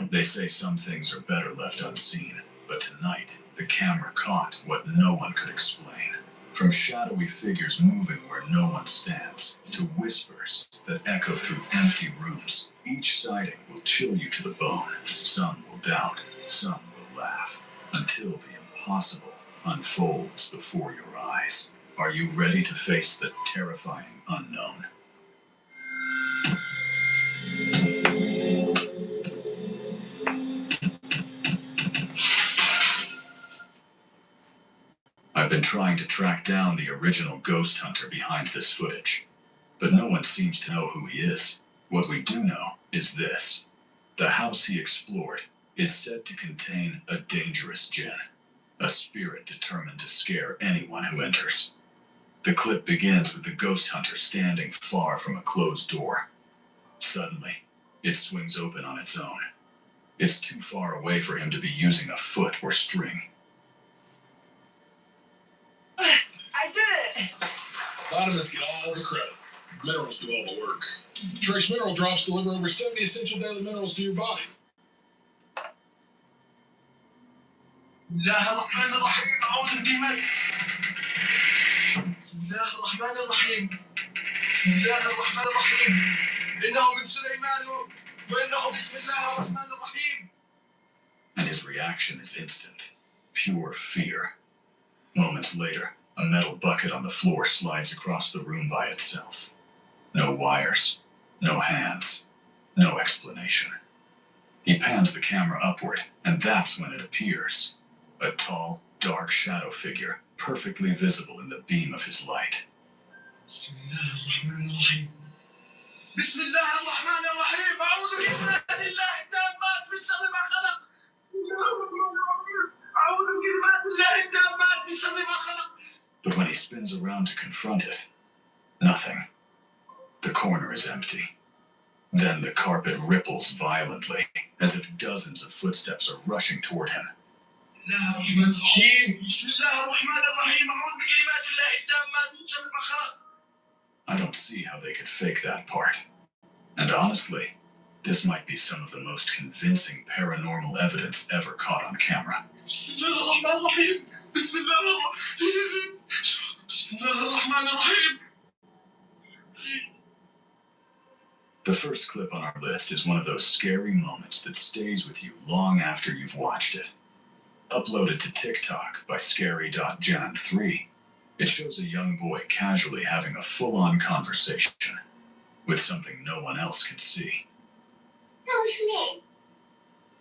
They say some things are better left unseen, but tonight, the camera caught what no one could explain. From shadowy figures moving where no one stands, to whispers that echo through empty rooms, each sighting will chill you to the bone. Some will doubt, some will laugh, until the impossible unfolds before your eyes. Are you ready to face the terrifying unknown? I've been trying to track down the original ghost hunter behind this footage, but no one seems to know who he is. What we do know is this. The house he explored is said to contain a dangerous jinn, a spirit determined to scare anyone who enters. The clip begins with the ghost hunter standing far from a closed door. Suddenly, it swings open on its own. It's too far away for him to be using a foot or string. I did it! Vitamins get all the credit. Minerals do all the work. Trace Mineral Drops deliver over 70 essential daily minerals to your body. بسم الله الرحمن الرحيم بسم الله الرحمن الرحيم إنه من سليمان وإنه بسم الله الرحمن الرحيم. And his reaction is instant. Pure fear. Moments later, a metal bucket on the floor slides across the room by itself. No wires, no hands, no explanation. He pans the camera upward, and that's when it appears. A tall, dark shadow figure, perfectly visible in the beam of his light. بسم الله الرحمن الرحيم بسم الله الرحمن الرحيم أعوذ بكلمات الله التامات من شر ما خلق. أعوذ بكلمات الله التامات من شر ما خلق. But when he spins around to confront it, nothing. The corner is empty. Then the carpet ripples violently, as if dozens of footsteps are rushing toward him. I don't see how they could fake that part. And honestly, this might be some of the most convincing paranormal evidence ever caught on camera. The first clip on our list is one of those scary moments that stays with you long after you've watched it. Uploaded to TikTok by Scary.Jan3, it shows a young boy casually having a full-on conversation with something no one else can see. Ghostman.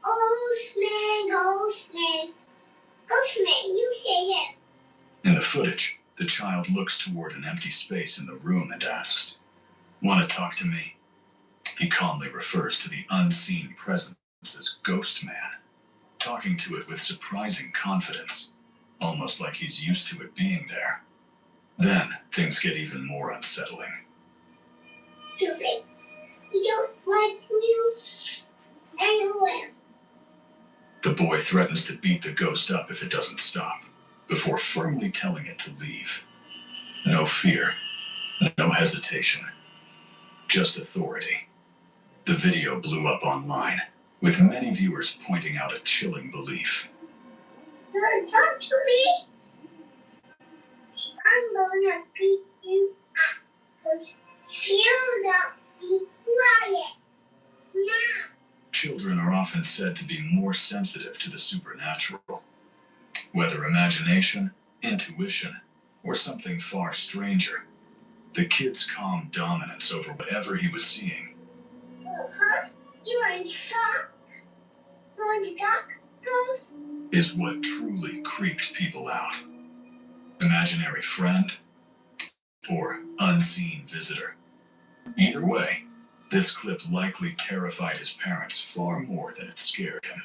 Ghostman. Ghostman, you say it. In the footage, the child looks toward an empty space in the room and asks, "Want to talk to me?" He calmly refers to the unseen presence as Ghost Man, talking to it with surprising confidence, almost like he's used to it being there. Then, things get even more unsettling. Stupid. You don't like you anywhere. The boy threatens to beat the ghost up if it doesn't stop, before firmly telling it to leave. No fear, no hesitation, just authority. The video blew up online, with many viewers pointing out a chilling belief. Don't talk to me. I'm gonna beat you up. Because you don't be quiet. Now. Children are often said to be more sensitive to the supernatural. Whether imagination, intuition, or something far stranger, the kid's calm dominance over whatever he was seeing. Huh? You are in shock. You want to talk, Ghost? Is what truly creeped people out. Imaginary friend or unseen visitor. Either way, this clip likely terrified his parents far more than it scared him.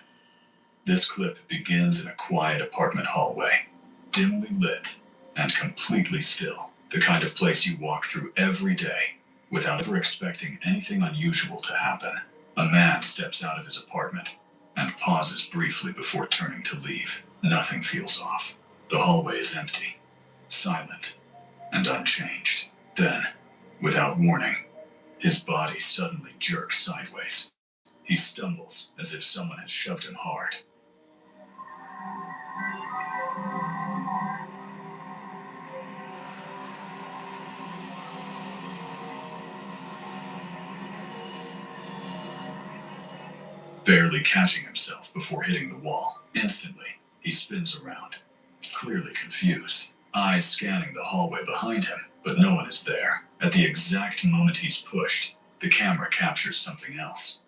This clip begins in a quiet apartment hallway, dimly lit and completely still, the kind of place you walk through every day without ever expecting anything unusual to happen. A man steps out of his apartment and pauses briefly before turning to leave. Nothing feels off. The hallway is empty, silent, and unchanged. Then, without warning, his body suddenly jerks sideways. He stumbles as if someone has shoved him hard. Barely catching himself before hitting the wall. Instantly, he spins around, clearly confused, eyes scanning the hallway behind him, but no one is there. At the exact moment he's pushed, the camera captures something else.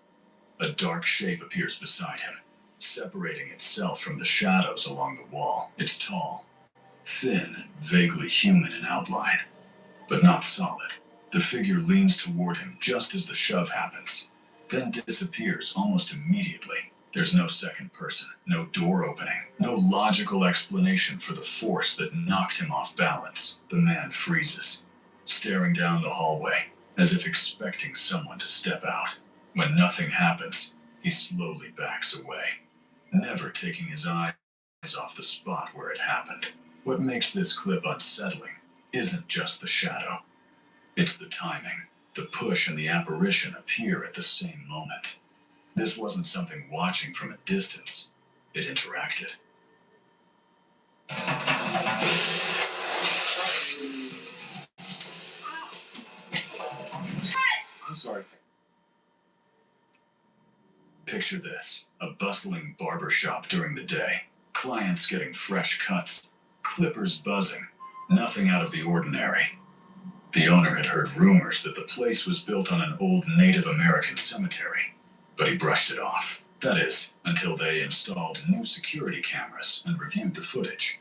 A dark shape appears beside him, separating itself from the shadows along the wall. It's tall, thin, and vaguely human in outline, but not solid. The figure leans toward him just as the shove happens, then disappears almost immediately. There's no second person, no door opening, no logical explanation for the force that knocked him off balance. The man freezes, staring down the hallway, as if expecting someone to step out. When nothing happens, he slowly backs away, never taking his eyes off the spot where it happened. What makes this clip unsettling isn't just the shadow. It's the timing. The push and the apparition appear at the same moment. This wasn't something watching from a distance. It interacted. I'm sorry. Picture this, a bustling barber shop during the day. Clients getting fresh cuts, clippers buzzing, nothing out of the ordinary. The owner had heard rumors that the place was built on an old Native American cemetery, but he brushed it off. That is, until they installed new security cameras and reviewed the footage.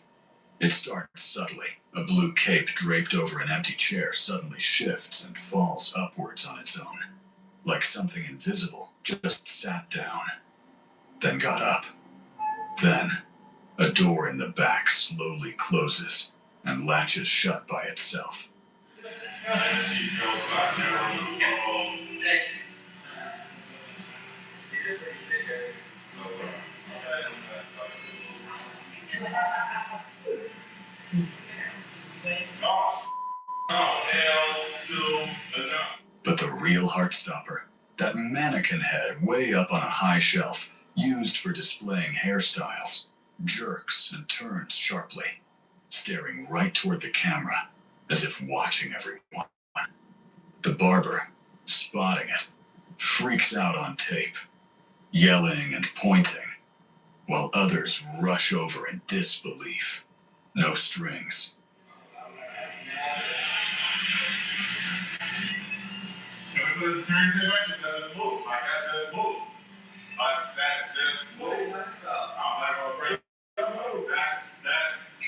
It starts subtly. A blue cape draped over an empty chair suddenly shifts and falls upwards on its own, like something invisible just sat down, then got up. Then, a door in the back slowly closes and latches shut by itself. But the real heartstopper, that mannequin head way up on a high shelf, used for displaying hairstyles, jerks and turns sharply, staring right toward the camera, as if watching everyone. The barber, spotting it, freaks out on tape, yelling and pointing, while others rush over in disbelief. No strings. Because the turntable doesn't move. Like that just move. Like that just move. I'm like, okay, move. That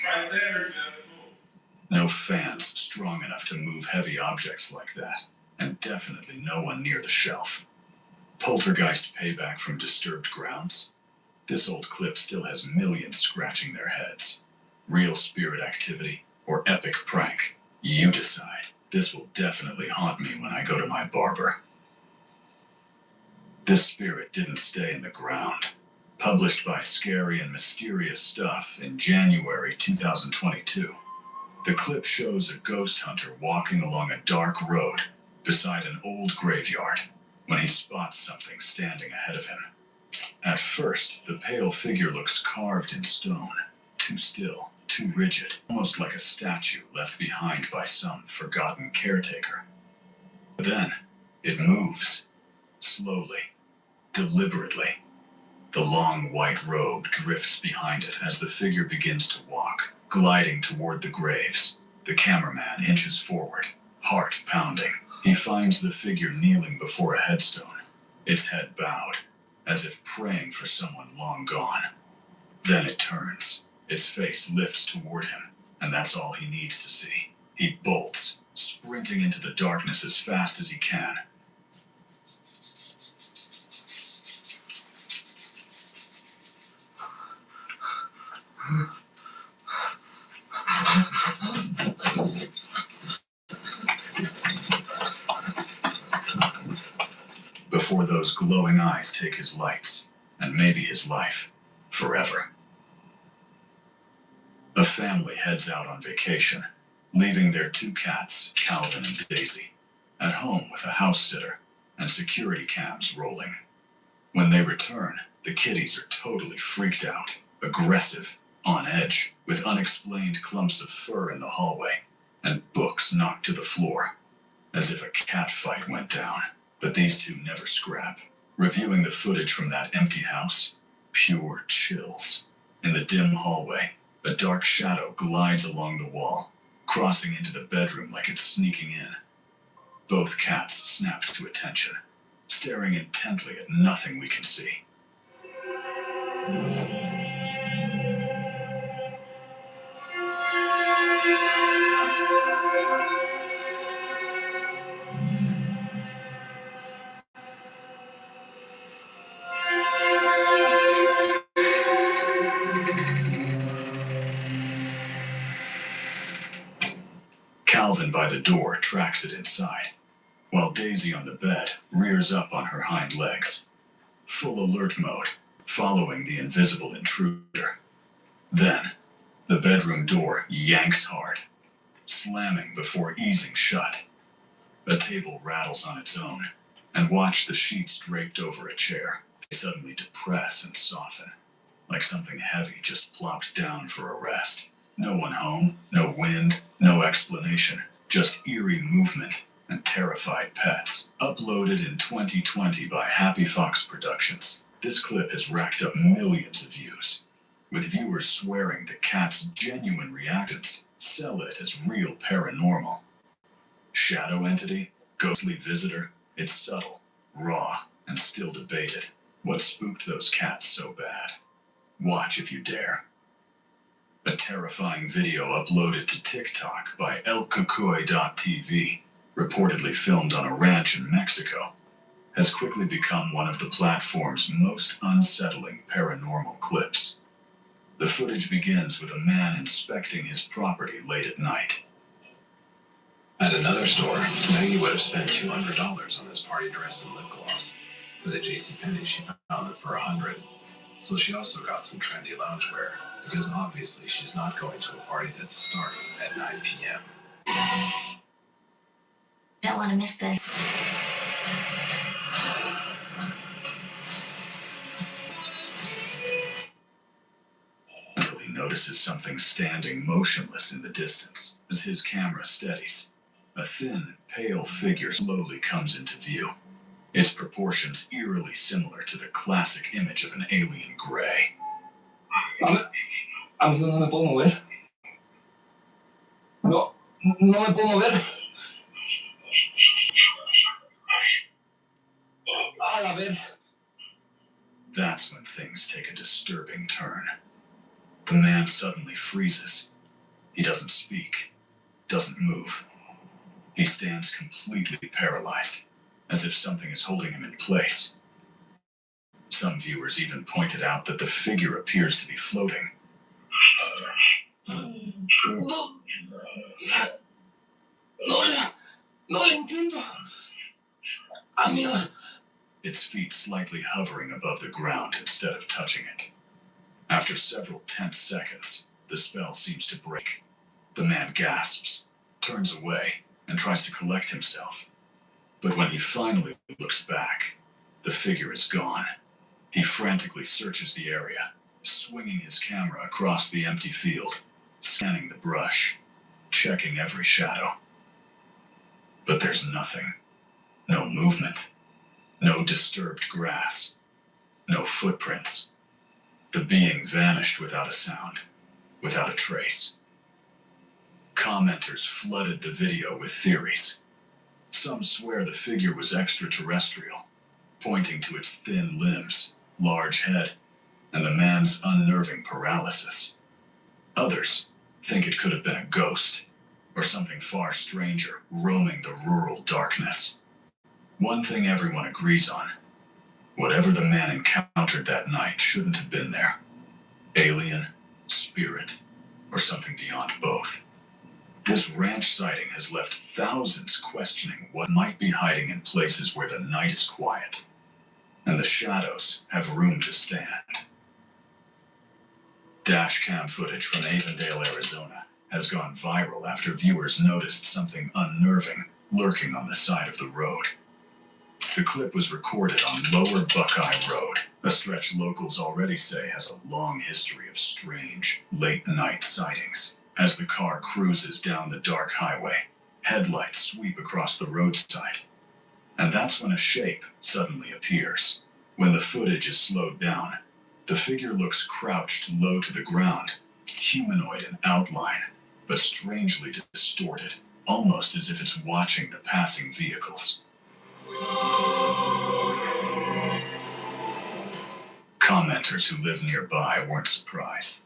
right there just move. No fans strong enough to move heavy objects like that, and definitely no one near the shelf. Poltergeist payback from disturbed grounds? This old clip still has millions scratching their heads. Real spirit activity or epic prank? You decide. This will definitely haunt me when I go to my barber. This spirit didn't stay in the ground. Published by Scary and Mysterious Stuff in January 2022. The clip shows a ghost hunter walking along a dark road beside an old graveyard when he spots something standing ahead of him. At first, the pale figure looks carved in stone, too still, too rigid, almost like a statue left behind by some forgotten caretaker. But then, it moves, slowly, deliberately. The long white robe drifts behind it as the figure begins to walk, gliding toward the graves. The cameraman inches forward, heart pounding. He finds the figure kneeling before a headstone, its head bowed, as if praying for someone long gone. Then it turns. Its face lifts toward him, and that's all he needs to see. He bolts, sprinting into the darkness as fast as he can. Before those glowing eyes take his lights, and maybe his life, forever. A family heads out on vacation, leaving their two cats, Calvin and Daisy, at home with a house sitter and security cams rolling. When they return, the kitties are totally freaked out, aggressive, on edge, with unexplained clumps of fur in the hallway, and books knocked to the floor, as if a cat fight went down. But these two never scrap. Reviewing the footage from that empty house, pure chills. In the dim hallway, a dark shadow glides along the wall, crossing into the bedroom like it's sneaking in. Both cats snap to attention, staring intently at nothing we can see. Calvin by the door tracks it inside, while Daisy on the bed rears up on her hind legs. Full alert mode, following the invisible intruder. Then, the bedroom door yanks hard, slamming before easing shut. A table rattles on its own, and watch the sheets draped over a chair. They suddenly depress and soften, like something heavy just plopped down for a rest. No one home, no wind, no explanation, just eerie movement and terrified pets. Uploaded in 2020 by Happy Fox Productions, this clip has racked up millions of views, with viewers swearing the cat's genuine reactions sell it as real paranormal. Shadow entity? Ghostly visitor? It's subtle, raw, and still debated. What spooked those cats so bad? Watch if you dare. A terrifying video uploaded to TikTok by elcucuy.tv, reportedly filmed on a ranch in Mexico, has quickly become one of the platform's most unsettling paranormal clips. The footage begins with a man inspecting his property late at night. At another store, Maggie would have spent $200 on this party dress and lip gloss, but at JCPenney she found it for $100. So she also got some trendy loungewear, because obviously she's not going to a party that starts at 9 p.m. Don't want to miss this. Until he notices something standing motionless in the distance as his camera steadies. A thin, pale figure slowly comes into view, its proportions eerily similar to the classic image of an alien gray. Amigo, no me puedo mover. No me puedo mover. A la vez. That's when things take a disturbing turn. The man suddenly freezes. He doesn't speak, doesn't move. He stands completely paralyzed, as if something is holding him in place. Some viewers even pointed out that the figure appears to be floating. No le entiendo. Amigo. Its feet slightly hovering above the ground instead of touching it. After several tense seconds, the spell seems to break. The man gasps, turns away, and tries to collect himself. But when he finally looks back, the figure is gone. He frantically searches the area, swinging his camera across the empty field, scanning the brush, checking every shadow. But there's nothing. No movement. No disturbed grass. No footprints. The being vanished without a sound, without a trace. Commenters flooded the video with theories. Some swear the figure was extraterrestrial, pointing to its thin limbs, large head, and the man's unnerving paralysis. Others think it could have been a ghost, or something far stranger roaming the rural darkness. One thing everyone agrees on: whatever the man encountered that night shouldn't have been there. Alien, spirit, or something beyond both. This ranch sighting has left thousands questioning what might be hiding in places where the night is quiet, and the shadows have room to stand. Dashcam footage from Avondale, Arizona has gone viral after viewers noticed something unnerving lurking on the side of the road. The clip was recorded on Lower Buckeye Road, a stretch locals already say has a long history of strange, late-night sightings. As the car cruises down the dark highway, headlights sweep across the roadside. And that's when a shape suddenly appears. When the footage is slowed down, the figure looks crouched low to the ground, humanoid in outline, but strangely distorted, almost as if it's watching the passing vehicles. Commenters who live nearby weren't surprised.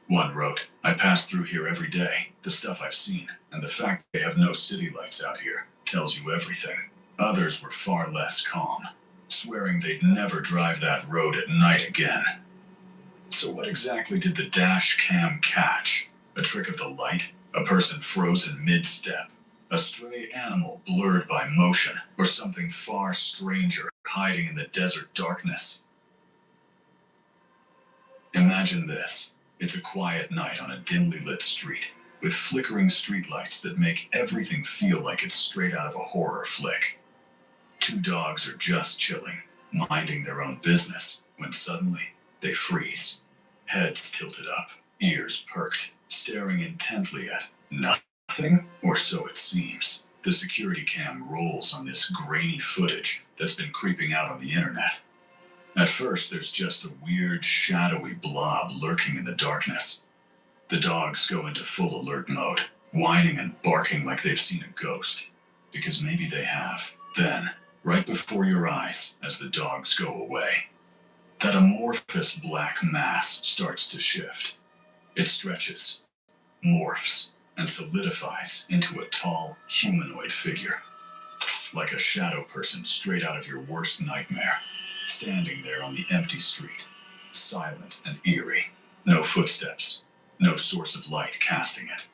One wrote, "I pass through here every day. The stuff I've seen, and the fact they have no city lights out here, tells you everything." Others were far less calm, swearing they'd never drive that road at night again. So what exactly did the dash cam catch? A trick of the light? A person frozen mid-step? A stray animal blurred by motion? Or something far stranger hiding in the desert darkness? Imagine this. It's a quiet night on a dimly lit street, with flickering streetlights that make everything feel like it's straight out of a horror flick. Two dogs are just chilling, minding their own business, when suddenly they freeze. Heads tilted up, ears perked, staring intently at nothing, or so it seems. The security cam rolls on this grainy footage that's been creeping out on the internet. At first, there's just a weird, shadowy blob lurking in the darkness. The dogs go into full alert mode, whining and barking like they've seen a ghost. Because maybe they have. Then, right before your eyes, as the dogs go away, that amorphous black mass starts to shift. It stretches, morphs, and solidifies into a tall, humanoid figure. Like a shadow person straight out of your worst nightmare, standing there on the empty street, silent and eerie. No footsteps, no source of light casting it.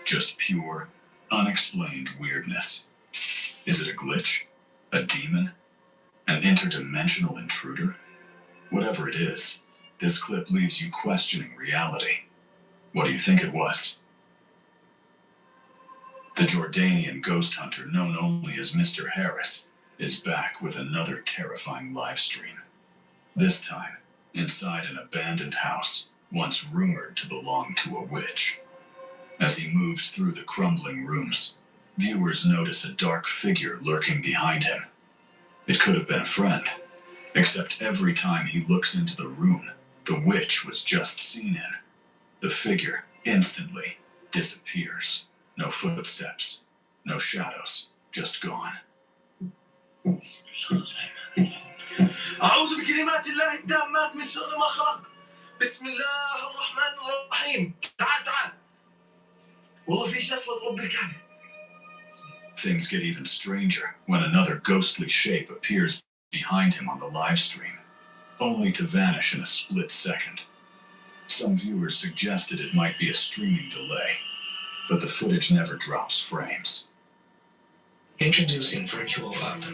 Just pure, unexplained weirdness. Is it a glitch? A demon? An interdimensional intruder? Whatever it is, this clip leaves you questioning reality. What do you think it was? The Jordanian ghost hunter known only as Mr. Harris is back with another terrifying live stream. This time, inside an abandoned house, once rumored to belong to a witch. As he moves through the crumbling rooms, viewers notice a dark figure lurking behind him. It could have been a friend, except every time he looks into the room the witch was just seen in, the figure instantly disappears. No footsteps, no shadows, just gone. أعوذ بكلمات الله التامات من شر ما خلق. بسم الله الرحمن الرحيم. تعال والله في شيء أسود رب الكعبة. Things get even stranger when another ghostly shape appears behind him on the live stream, only to vanish in a split second. Some viewers suggested it might be a streaming delay, but the footage never drops frames. Introducing Virtual Up.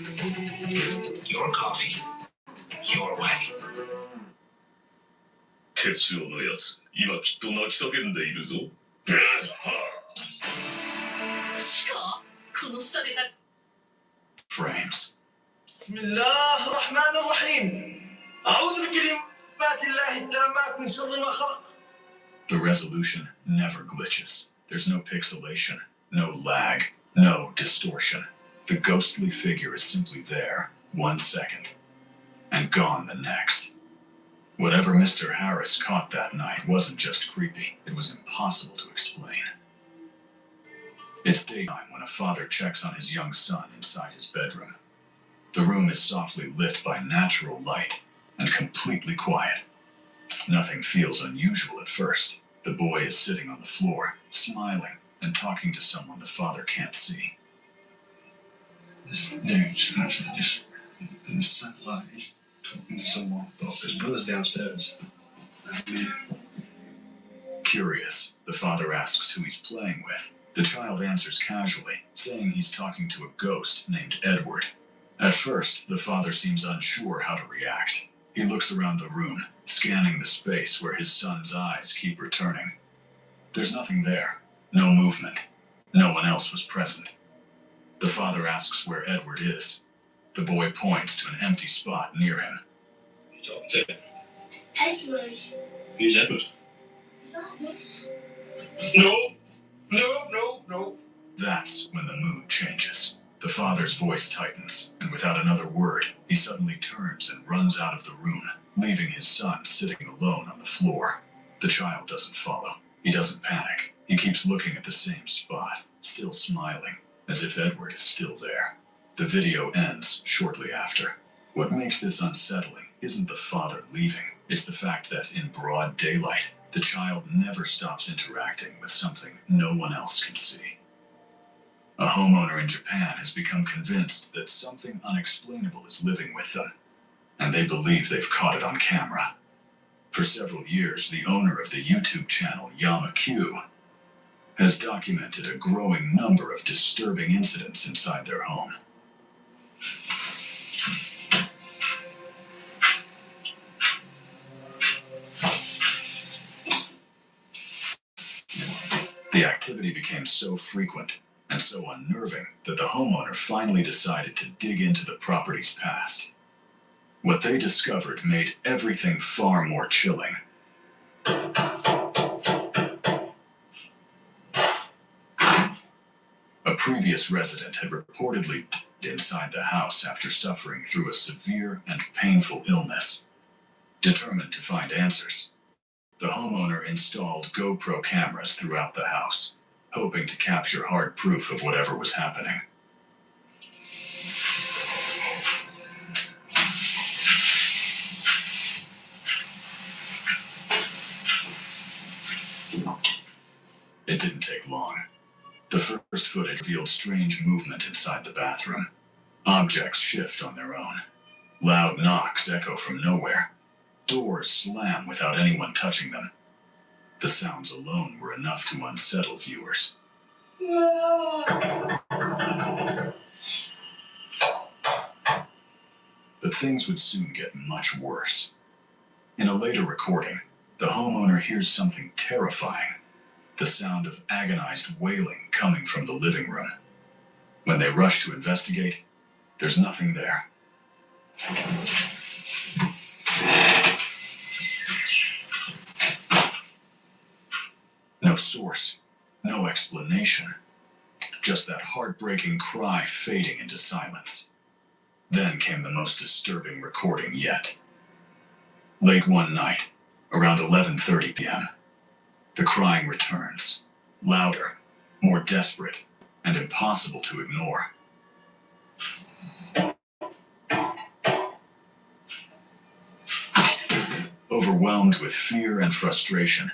Your coffee, your way. 鉄郎のやつ、今きっと泣き叫んでいるぞ。Frames. بسم الله الرحمن الرحيم. أعوذ بكلمات الله التامات من شر ما خلق. The resolution never glitches. There's no pixelation, no lag, no distortion. The ghostly figure is simply there, 1 second, and gone the next. Whatever Mr. Harris caught that night wasn't just creepy, it was impossible to explain. It's daytime when a father checks on his young son inside his bedroom. The room is softly lit by natural light and completely quiet. Nothing feels unusual at first. The boy is sitting on the floor, smiling and talking to someone the father can't see. This dude just in the sunlight, he's talking to someone. Oh, his brother's downstairs. Curious, the father asks who he's playing with. The child answers casually, saying he's talking to a ghost named Edward. At first, the father seems unsure how to react. He looks around the room, scanning the space where his son's eyes keep returning. There's nothing there, no movement. No one else was present. The father asks where Edward is. The boy points to an empty spot near him. You talking to? Edward. Who's Edward? No. That's when the mood changes. The father's voice tightens, and without another word, he suddenly turns and runs out of the room, leaving his son sitting alone on the floor. The child doesn't follow. He doesn't panic. He keeps looking at the same spot, still smiling, as if Edward is still there. The video ends shortly after. What makes this unsettling isn't the father leaving. It's the fact that in broad daylight, the child never stops interacting with something no one else can see. A homeowner in Japan has become convinced that something unexplainable is living with them, and they believe they've caught it on camera. For several years, the owner of the YouTube channel YamaQ has documented a growing number of disturbing incidents inside their home. The activity became so frequent and so unnerving that the homeowner finally decided to dig into the property's past. What they discovered made everything far more chilling. A previous resident had reportedly died inside the house after suffering through a severe and painful illness. Determined to find answers, the homeowner installed GoPro cameras throughout the house, hoping to capture hard proof of whatever was happening. It didn't take long. The first footage revealed strange movement inside the bathroom. Objects shift on their own. Loud knocks echo from nowhere. Doors slam without anyone touching them. The sounds alone were enough to unsettle viewers. But things would soon get much worse. In a later recording, the homeowner hears something terrifying. The sound of agonized wailing coming from the living room. When they rush to investigate, there's nothing there. No source, no explanation. Just that heartbreaking cry fading into silence. Then came the most disturbing recording yet. Late one night, around 11:30 p.m., the crying returns, louder, more desperate, and impossible to ignore. Overwhelmed with fear and frustration,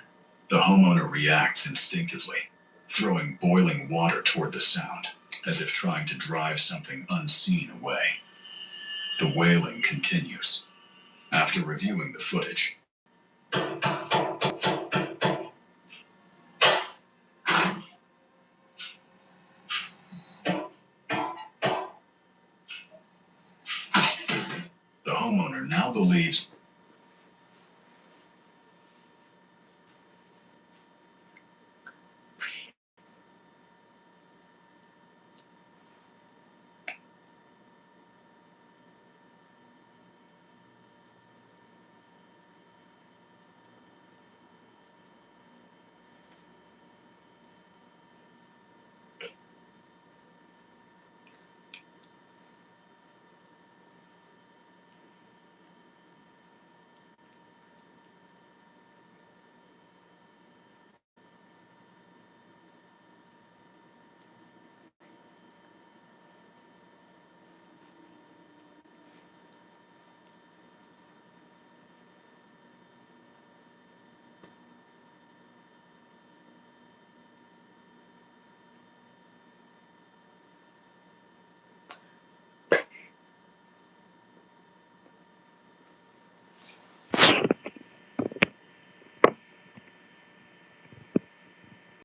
the homeowner reacts instinctively, throwing boiling water toward the sound, as if trying to drive something unseen away. The wailing continues. After reviewing the footage, the homeowner now believes